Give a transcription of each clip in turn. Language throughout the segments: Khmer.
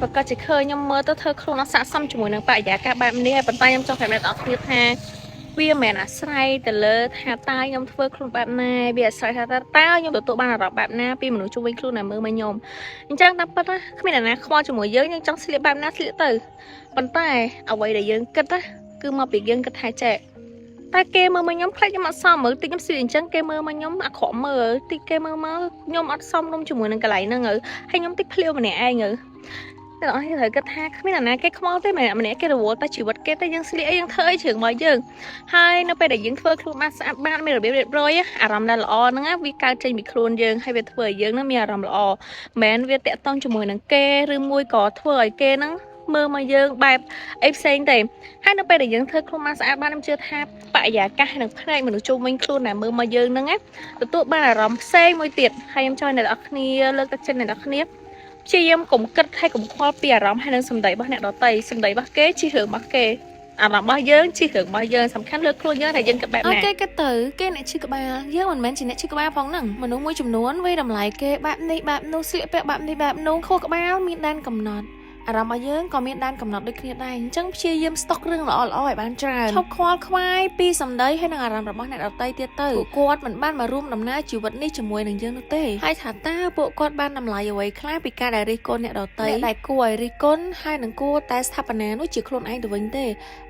ប្រកាសជាឃើញខ្ញុំមើលទៅធ្វើខ្លួនអត់ស័ក្តិសមជាមួយនឹងបរិយាកាសបែបនេះហើយប៉ុន្តែខ្ញុំចង់ប្រាប់អ្នកនរគ្នាថាវាមិនមែនអាស្រ័យទៅលើថាតើខ្ញុំធ្វើខ្លួនបែបណាវាអាស្រ័យថាតើខ្ញុំទទួលបានអារម្មណ៍បែបណាពីមនុស្សជុំវិញខ្លួនដែលមើលមកខ្ញុំអញ្ចឹងតាមពិតណាគ្មានអ្នកណាខ្វល់ជាមួយយើងចង់ស្លៀកបែបណាស្លៀកទៅប៉ុន្តែអ្វីដែលយើងគិតណាគឺមកពីយើងគិតថាចេះតែគេមើលមកខ្ញុំផ្លេចខ្ញុំអត់សមមើលតិចខ្ញុំស្លៀកអញ្ចឹងគេមើលមកខ្ញុំអាក្រក់មើលតិចគេមើលមកខ្ញុំអត់សមរម្យជាមួយនឹងកន្លែងហ្នឹងហើយខ្ញុំតិចភ្លាវម្នាក់ឯងតែអស់នេះត្រូវគិតថាគ្មានអ្នកណាគេខ្វល់ទេម្នាក់គេរវល់តែជីវិតគេតែយើងស្លៀកអីយើងធ្វើអីជ្រឿងរបស់យើងហើយនៅពេលដែលយើងធ្វើខ្លួនបានស្អាតបានមានរបៀបរៀបរយអារម្មណ៍ដែលល្អហ្នឹងវាកើតចេញពីខ្លួនយើងហើយវាធ្វើឲ្យយើងហ្នឹងមានអារម្មណ៍ល្អមិនមែនវាតាក់ទងជាមួយនឹងគេឬមួយក៏ធ្វើឲ្យគេហ្នឹងមើលមកយើងបែបអីផ្សេងទេហើយនៅពេលដែលយើងធ្វើខ្លួនបានស្អាតបានខ្ញុំជឿថាបរិយាកាសនិងផ្នែកមនុស្សជុំវិញខ្លួនដែលមើលមកយើងហ្នឹងទទួលបានអារម្មណ៍ផ្សេងមួយទៀតហើយខ្ញុំចង់អ្នកនរគ្នាលើកទឹកចិត្តអ្នកនរគ្នាព្យាយាមកុំគិតហើយកុំខ្វល់ពីអារម្មណ៍ហើយនឹងសម្ដីរបស់អ្នកដទៃសម្ដីរបស់គេជារឿងរបស់គេអារម្មណ៍របស់យើងជារឿងរបស់យើងសំខាន់លើខ្លួនយើងតែយើងគិតបែបណាគេគិតទៅគេអ្នកឈឺក្បាលយើងមិនមែនជាអ្នកឈឺក្បាលផងហ្នឹងមនុស្សមួយចំនួនវាតម្លៃគេបែបនេះបែបនោះស្លៀកពាក់បែបនេះបែបនោះខួរក្បាលមានដែនកំណត់អារម្មណ៍របស់យើងក៏មានដែនកំណត់ដូចគ្នាដែរអញ្ចឹងព្យាយាមស្តុករឿងល្អៗឲ្យបានច្រើនឈប់ខ្វល់ខ្វាយពីសម្ដីហើយនឹងអារម្មណ៍របស់អ្នកដទៃទៀតទៅពួកគាត់មិនបានមករួមដំណើរជីវិតនេះជាមួយនឹងយើងនោះទេហើយថាតើពួកគាត់បានតម្លៃអ្វីខ្លះពីការដែលរិះគន់អ្នកដទៃដែលគួរឲ្យរិះគន់ហើយនឹងគួរតែស្ថាបនានោះជាខ្លួនឯងទៅវិញទេ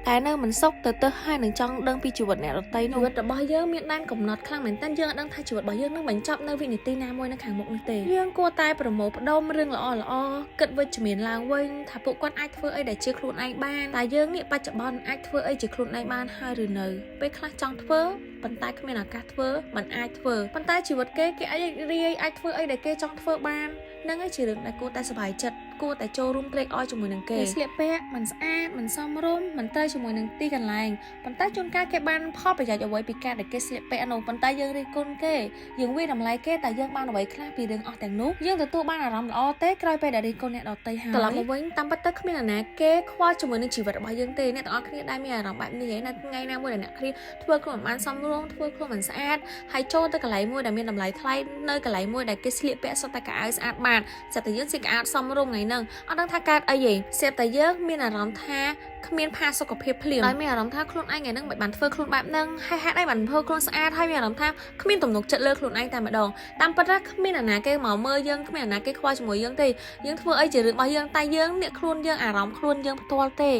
តែនៅមិនសុខទៅហើយនឹងចង់ដឹងពីជីវិតអ្នកដទៃនោះជីវិតរបស់យើងមានដែនកំណត់ខ្លាំងមែនតើយើងអត់ដឹងថាជីវិតរបស់យើងនឹងបញ្ចប់នៅវិនាទីណាមួយនៅខាងមុខនេះទេយើងគួរតែប្រមូលផ្ដុំរឿងល្អៗគិតវិជ្ជមានឡើងវិញថាពួកគាត់អាចធ្វើអីដែលជាខ្លួនឯងបានតែយើងនេះបច្ចុប្បន្នអាចធ្វើអីជាខ្លួនឯងបានហើយឬនៅពេលខ្លះចង់ធ្វើប៉ុន្តែគ្មានឱកាសធ្វើមិនអាចធ្វើប៉ុន្តែជីវិតគេអាចរីកអាចធ្វើអីដែលគេចង់ធ្វើបាននឹងឯងជារឿងដែលគួរតែសប្បាយចិត្តគួរតែចូលរួមត្រេកអរជាមួយនឹងគេស្លៀកពាក់មិនស្អាតមិនសមរម្យមិនត្រូវជាមួយនឹងទីកន្លែងប៉ុន្តែជួនកាលគេបានផលប្រយោជន៍អ្វីពីការដែលគេស្លៀកពាក់នោះប៉ុន្តែយើងរិះគន់គេយើងវាតម្លៃគេតែយើងបានអ្វីខ្លះពីរឿងអស់ទាំងនោះយើងទទួលបានអារម្មណ៍ល្អទេក្រោយពេលដែលរិះគន់អ្នកដទៃហើយត្រឡប់មកវិញតាមពិតទៅគ្មានអ្នកណាគេខ្វល់ជាមួយនឹងជីវិតរបស់យើងទេអ្នកទាំងអស់គ្នាដែលមានអារម្មណ៍បែបនេះឯនៅថ្ងៃណាមួយដែលអ្នកគ្នាធ្វើខ្លួនមិនបានសមរម្យធ្វើខ្លួនមិនស្អាតហើយចូលទៅកន្លែងមួយដែលមានតម្លៃថ្លៃនៅកន្លែងមួយដែលគេស្លៀកពាក់សុទ្ធតែកៅអៅស្អាតបានស្រាប់តែយើងស្លៀកកៅអៅសមរម្យថ្ងៃហ្នឹងអត់ដឹងថាកើតអីទេស្រាប់តែយើងមានអារម្មណ៍ថាគ្មានផាសុខភាពភ្លាមហើយមានអារម្មណ៍ថាខ្លួនឯងថ្ងៃហ្នឹងមិនបានធ្វើខ្លួនបែបហ្នឹងហើយហេតុអីបានធ្វើខ្លួនស្អាតហើយមានអារម្មណ៍ថាគ្មានទំនុកចិត្តលើខ្លួនឯងតែម្ដងតាមពិតថាគ្មានអ្នកណាគេមកមើលយើងគ្មានអ្នកណាគេខ្វល់ជាមួយយើងទេយើងធ្វើអីជារឿងរបស់យើងតែយើងអ្នកខ្លួនយើងអារម្មណ៍ខ្លួនយើងផ្ទាល់ទេ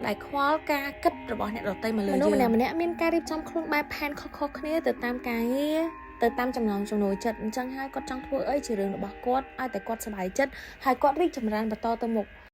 ដែលខ្វល់ការគិតរបស់អ្នកដទៃមកលើយើងមនុស្សម្នាក់មានការរៀបចំខ្លួនបែបផែនខុសៗគ្នាទៅតាមការងារទៅតាមចំណង់ចំណូលចិត្តអញ្ចឹងហើយគាត់ចង់ធ្វើអីជារឿងរបស់គាត់ឲ្យតែគាត់សប្បាយចិត្តហើយគាត់រីកចម្រើនបន្តទៅមុខ